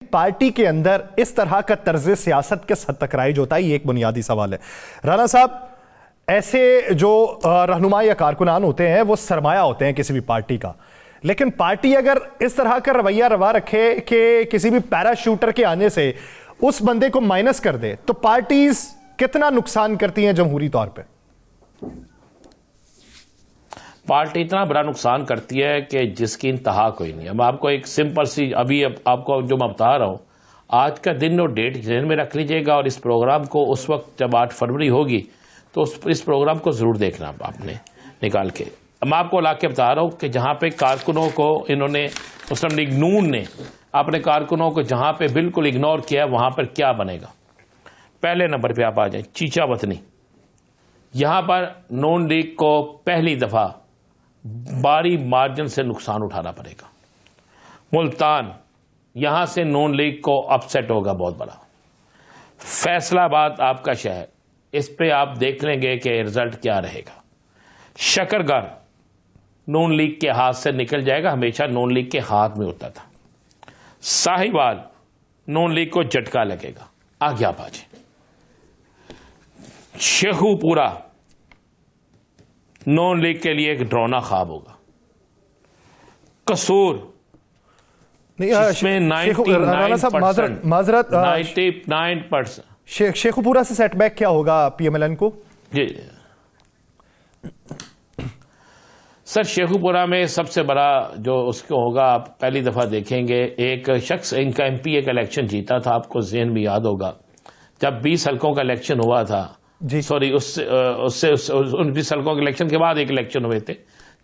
Party के अंदर इस तरह का तर्ज सियासत किस हद तक राइज होता है, ये एक बुनियादी सवाल है। राना साहब, ऐसे जो रहनुमा या कारकुनान होते हैं वो सरमाया होते हैं किसी भी पार्टी का, लेकिन पार्टी अगर इस तरह का रवैया रवा रखे कि किसी भी पैराशूटर के आने से उस बंदे को माइनस कर दे, तो पार्टीज कितना नुकसान करती हैं जमहूरी तौर पे? पार्टी इतना बड़ा नुकसान करती है कि जिसकी इंतहा कोई नहीं है। मैं आपको एक सिंपल सी अभी आपको जो मैं बता रहा हूं, आज का दिन और डेट ध्यान में रख लीजिएगा, और इस प्रोग्राम को उस वक्त जब 8 फरवरी होगी तो इस प्रोग्राम को जरूर देखना आपने निकाल के। मैं आपको ला के बता रहा हूं कि जहां पे कारकुनों को इन्होंने, मुस्लिम लीग नून ने अपने कारकुनों को जहां पे बिल्कुल इग्नोर किया, वहां पर क्या बनेगा। पहले नंबर पे आप आ जाए चीचा वतनी। यहां पर नून लीग को पहली दफा भारी मार्जिन से नुकसान उठाना पड़ेगा। मुल्तान, यहां से नून लीग को अपसेट होगा बहुत बड़ा। फैसलाबाद आपका शहर, इस पे आप देख लेंगे कि रिजल्ट क्या रहेगा। शकरगढ़ नून लीग के हाथ से निकल जाएगा, हमेशा नून लीग के हाथ में होता था। साहिवाल नून लीग को झटका लगेगा। आगे आप आजे शेखुपुरा नून लीग के लिए एक ड्रोना ख्वाब होगा। कसूर जिसमें 99% शेखुपुरा से सेटबैक क्या होगा पीएमएलएन को? जी सर, शेखुपुरा में सबसे बड़ा जो उसको होगा, आप पहली दफा देखेंगे एक शख्स, इनका एमपी एक इलेक्शन जीता था, आपको ज़हन में याद होगा, जब 20 हल्कों का इलेक्शन हुआ था, सॉरी उससे 20 हल्कों के इलेक्शन के बाद एक इलेक्शन हुए थे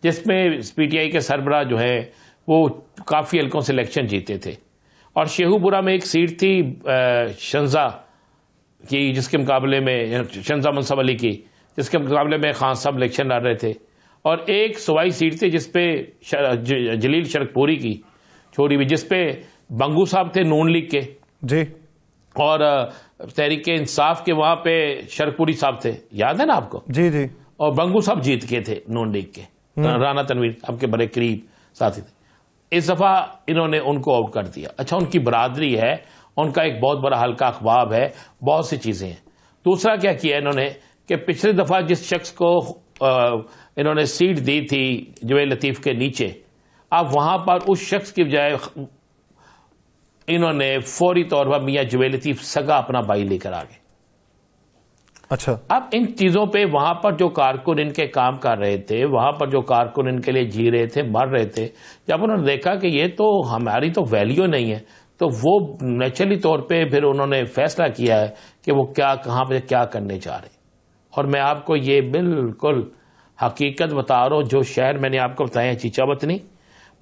जिसमें पीटीआई के सरबराह जो है वो काफी हल्कों से इलेक्शन जीते थे। और शेखुपुरा में एक सीट थी शंजा की, जिसके मुकाबले में शंजा मुंसब अली की, जिसके मुकाबले में खान साहब इलेक्शन लड़ रहे थे। और एक सूबाई सीट थी जिसपे जलील शरकपुरी की छोड़ी हुई, जिसपे बंगू साहब थे नून लीग के जी, और तहरीक इंसाफ के वहां पे शरकपुरी साहब थे, याद है ना आपको? जी जी। और बंगू साहब जीत के थे नून लीग के, राना तनवीर आपके बड़े करीब साथी थे। इस दफा इन्होंने उनको आउट कर दिया। अच्छा, उनकी बरादरी है, उनका एक बहुत बड़ा हल्का अखबाब है, बहुत सी चीजें हैं। दूसरा क्या किया इन्होंने कि पिछली दफा जिस शख्स को इन्होंने सीट दी थी जवेद लतीफ के नीचे, अब वहां पर उस शख्स की बजाय इन्होंने फौरी तौर पर मियां जवेद लतीफ सगा अपना भाई लेकर आ गए। अच्छा, अब इन चीजों पे वहां पर जो कारकुन इनके काम कर रहे थे, वहां पर जो कारकुन इनके लिए जी रहे थे, मर रहे थे, जब उन्होंने देखा कि ये तो हमारी तो वैल्यू नहीं है, तो वो नेचुरली तौर पे फिर उन्होंने फैसला किया है कि वो क्या, कहां पे क्या करने जा रहे। और मैं आपको ये बिल्कुल हकीकत बता रहा हूं, जो शहर मैंने आपको बताया, चीचावतनी,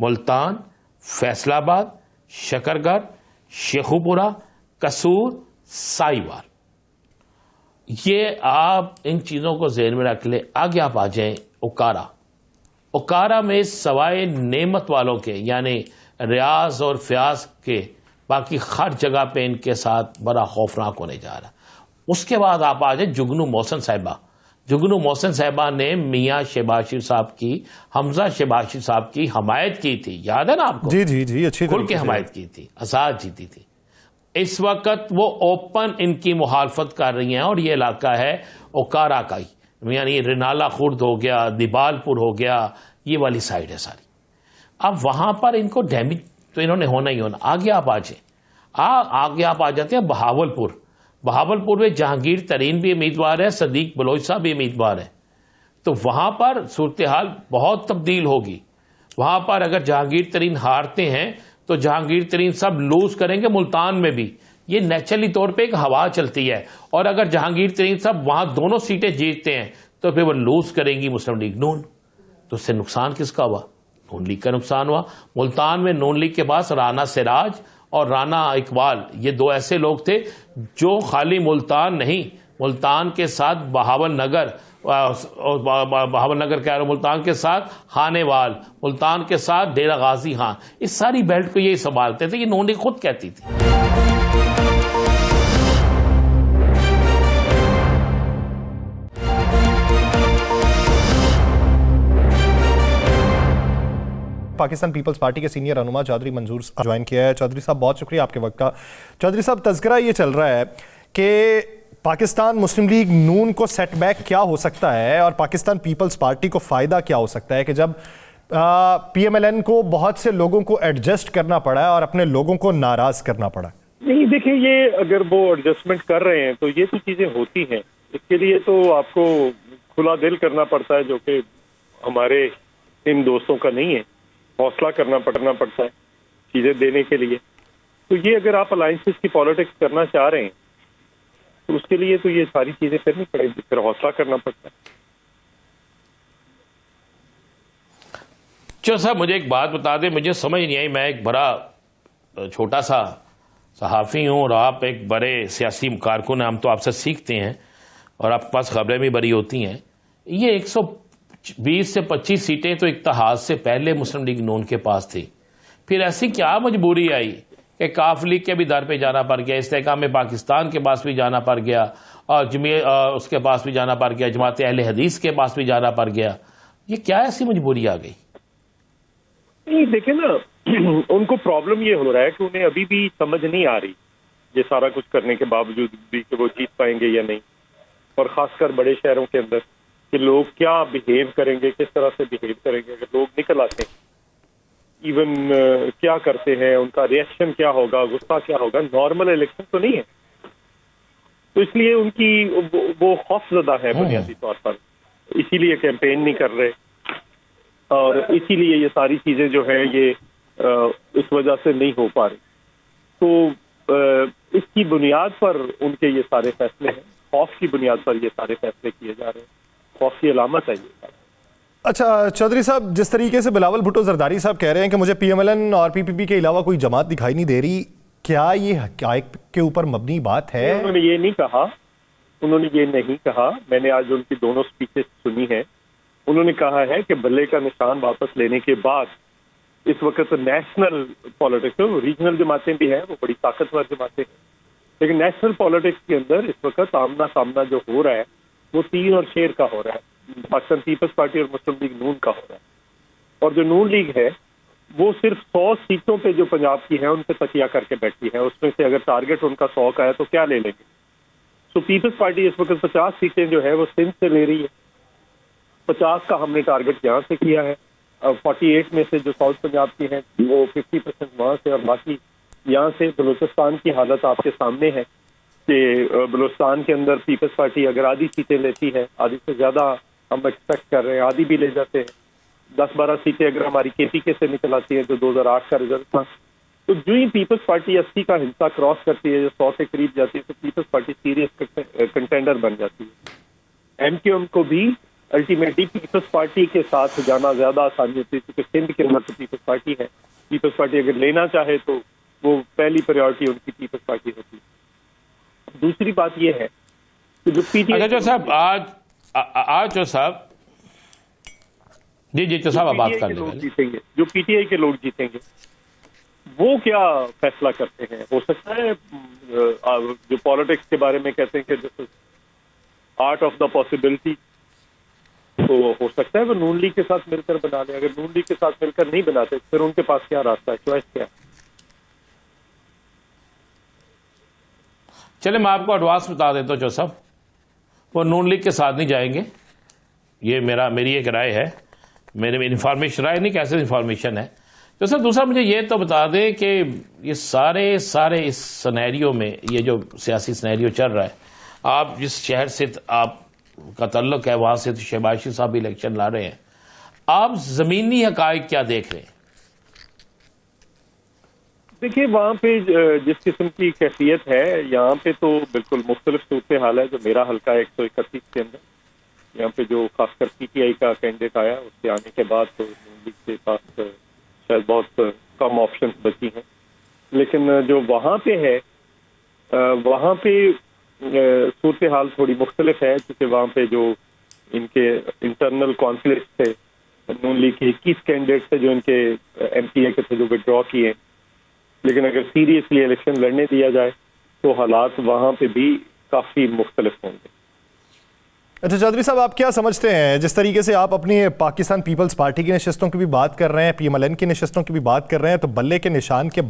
मुल्तान, फैसलाबाद, शकरगढ़, शेखुपुरा, कसूर, साहिवाल, ये आप इन चीजों को ज़हन में रख ले। आगे आप आ जाएं उकारा। उकारा में सवाए नेमत वालों के, यानी रियाज और फ्याज के, बाकी हर जगह पे इनके साथ बड़ा खौफनाक होने जा रहा। उसके बाद आप आ जाए जुगनू मोहसिन साहिबा। जुगनू मोहसिन साहिबा ने मियां शहबाज साहब की, हमजा शहबाज साहब की हमायत की थी, याद है ना आपको? जी जी जी, अच्छी खुल के हमायत की थी, आजाद जीती थी। इस वक्त वो ओपन इनकी मुखालफत कर रही हैं, और ये इलाका है ओकारा का ही, यानी रिनाला खुर्द हो गया, दिबालपुर हो गया, ये वाली साइड है सारी। अब वहां पर इनको डैमेज तो इन्होंने होना ही होना। आगे आप आगे आप आ जाते हैं बहावलपुर। बहावलपुर में जहांगीर तरीन भी उम्मीदवार है, सदीक बलोच साहब भी उम्मीदवार है। तो वहां पर सूरत हाल बहुत तब्दील होगी। वहां पर अगर जहांगीर तरीन हारते हैं तो जहांगीर तरीन सब लूज करेंगे। मुल्तान में भी ये नेचुरली तौर पे एक हवा चलती है, और अगर जहांगीर तरीन सब वहां दोनों सीटें जीतते हैं तो फिर वो लूज करेंगी मुस्लिम लीग नून। तो उससे नुकसान किसका हुआ? नून लीग का नुकसान हुआ। मुल्तान में नून लीग के पास राना सिराज और राना इकबाल, ये दो ऐसे लोग थे जो खाली मुल्तान नहीं, मुल्तान के साथ बहावल नगर कह रहा हूं, मुल्तान के साथ खानेवाल, मुल्तान के साथ डेरा गाजी खां, इस सारी बेल्ट को ये संभालते थे। ये नून लीग खुद कहती थी। पाकिस्तान पीपल्स पार्टी के सीनियर रहनुमा चौधरी मंजूर ज्वाइन किया है। चौधरी साहब बहुत शुक्रिया आपके वक्त का। चौधरी साहब, तज़किरा ये चल रहा है कि पाकिस्तान मुस्लिम लीग नून को सेटबैक क्या हो सकता है और पाकिस्तान पीपल्स पार्टी को फ़ायदा क्या हो सकता है कि जब PMLN को बहुत से लोगों को एडजस्ट करना पड़ा है और अपने लोगों को नाराज करना पड़ा। नहीं, देखिए, ये अगर वो एडजस्टमेंट कर रहे हैं तो ये तो चीजें होती हैं। इसके लिए तो आपको खुला दिल करना पड़ता है, जो कि हमारे इन दोस्तों का नहीं है। हौसला करना पड़ता है चीजें देने के लिए। तो ये अगर आप अलायंसेस की पॉलिटिक्स करना चाह रहे हैं तो उसके लिए तो ये सारी चीजें करनी पड़ेगी, फिर हौसला करना पड़ता है। चलो साहब, मुझे एक बात बता दें, मुझे समझ नहीं आई। मैं एक बड़ा छोटा सा सहाफ़ी हूँ और आप एक बड़े सियासी कारकुन हैं। हम तो आपसे सीखते हैं और आपके पास खबरें भी बड़ी होती हैं। ये 120 से 25 सीटें तो इत्तेहाद से पहले मुस्लिम लीग नून के पास थी। फिर ऐसी क्या मजबूरी आई कि काफ लीग के भी दर पे जाना पड़ गया, इस्तेहकाम में पाकिस्तान के पास भी जाना पड़ गया और उसके पास भी जाना पड़ गया, जमात अहले हदीस के पास भी जाना पड़ गया। ये क्या ऐसी मजबूरी आ गई? नहीं, देखे ना, उनको प्रॉब्लम ये हो रहा है कि उन्हें अभी भी समझ नहीं आ रही, ये सारा कुछ करने के बावजूद भी, कि वो जीत पाएंगे या नहीं। और खासकर बड़े शहरों के अंदर कि लोग क्या बिहेव करेंगे, किस तरह से बिहेव करेंगे अगर लोग निकल आते हैं, इवन क्या करते हैं, उनका रिएक्शन क्या होगा, गुस्सा क्या होगा। नॉर्मल इलेक्शन तो नहीं है, तो इसलिए उनकी वो खौफजदा है बुनियादी तौर पर, इसीलिए कैंपेन नहीं कर रहे और इसीलिए ये सारी चीजें जो है ये इस वजह से नहीं हो पा रही। तो इसकी बुनियाद पर उनके ये सारे फैसले हैं, खौफ की बुनियाद पर ये सारे फैसले किए जा रहे हैं, खौफ की अलामत है ये। अच्छा चौधरी साहब, जिस तरीके से बिलावल भुट्टो जरदारी साहब कह रहे हैं कि मुझे PMLN और PPP के अलावा कोई जमात दिखाई नहीं दे रही, क्या ये हक़ाइक़ के ऊपर मबनी बात है? उन्होंने ये नहीं कहा। मैंने आज उनकी दोनों स्पीचेस सुनी है। उन्होंने कहा है कि बल्ले का निशान वापस लेने के बाद इस वक्त नेशनल पॉलिटिक्स, रीजनल जमातें भी हैं, वो बड़ी ताकतवर जमातें हैं, लेकिन नेशनल पॉलिटिक्स के अंदर इस वक्त आमना सामना जो हो रहा है वो तीर और शेर का हो रहा है, पाकिस्तान पीपल्स पार्टी और मुस्लिम लीग नून का हो रहा है। और जो नून लीग है वो सिर्फ 100 सीटों पे जो पंजाब की है उन पे तकिया करके बैठी है। उसमें से अगर टारगेट उनका 100 का है तो क्या ले लेंगे। सो पीपल्स पार्टी इस वक्त 50 सीटें जो है वो सिंध से ले रही है। 50 का हमने टारगेट यहाँ से किया है। 48 में से जो साउथ पंजाब की हैं वो 50% वहाँ से, और बाकी यहाँ से। बलूचिस्तान की हालत आपके सामने है कि बलूचिस्तान के अंदर पीपल्स पार्टी अगर आधी सीटें लेती है, आधी से ज़्यादा हम एक्सपेक्ट कर रहे हैं, आधी भी ले जाते हैं। 10-12 सीटें अगर हमारी KPK से निकल आती है जो 2008 का रिजल्ट था, तो जो ही पीपल्स पार्टी 80 का हिस्सा क्रॉस करती है, जो 100 से करीब जाती है, तो पीपल्स पार्टी सीरियस कंटेंडर बन जाती है। MQM को भी अल्टीमेटली पीपल्स पार्टी के साथ जाना ज्यादा आसानी होती है, क्योंकि सिंध के अंदर तो पीपल्स पार्टी है। पीपल्स पार्टी अगर लेना चाहे तो वो पहली प्रायोरिटी उनकी पीपल्स पार्टी होती है। दूसरी बात यह है कि जो PTI जो साहब आज जो साहब जी तो साहब आप बात कर जीतेंगे, जो PTI के लोग जीतेंगे वो क्या फैसला करते हैं। हो सकता है जो पॉलिटिक्स के बारे में कहते हैं कि this is art of the possibility, तो हो सकता है वो नून लीग के साथ मिलकर बना लें। अगर नून लीग के साथ मिलकर नहीं बनाते फिर उनके पास क्या रास्ता है, चॉइस क्या है। चले मैं आपको एडवांस बता देता हूँ जो साहब, वो नून लीग के साथ नहीं जाएंगे। ये मेरी एक राय है, मेरे इन्फॉर्मेशन, राय नहीं कैसे इन्फॉर्मेशन है तो सर। दूसरा मुझे ये तो बता दें कि ये सारे इस सिनेरियो में, ये जो सियासी सिनेरियो चल रहा है, आप जिस शहर से आपका तल्लुक है वहां से तो शहबाज शरीफ साहब इलेक्शन लड़ रहे हैं, आप जमीनी हकायक क्या देख रहे हैं? देखिए, वहाँ पे जिस किस्म की कैफियत है, यहाँ पे तो बिल्कुल मुख्तलिफ सूरत हाल है। जो मेरा हल्का है 131 के अंदर, यहाँ पे जो खासकर PTI का कैंडिडेट आया, उसके आने के बाद तो नून लीग के पास शायद बहुत कम ऑप्शंस बची हैं। लेकिन जो वहाँ पे है, वहाँ पे सूरत हाल थोड़ी मुख्तलिफ है, क्योंकि वहाँ पे जो इनके इंटरनल कॉन्फ्लिक्ट थे, नून लीग के 21 कैंडिडेट थे जो इनके MPA के थे जो विड्रॉ किए। लेकिन अगर सीरियसली इलेक्शन लड़ने दिया जाए तो हालात वहाँ पे भी काफ़ी मुख्तलिफ होंगे। अच्छा चौधरी साहब, आप क्या समझते हैं, जिस तरीके से आप अपनी पाकिस्तान पीपल्स पार्टी की नशिस्तों की भी बात कर रहे हैं, PMLN की नशिस्तों की भी बात कर रहे हैं, तो बल्ले के निशान के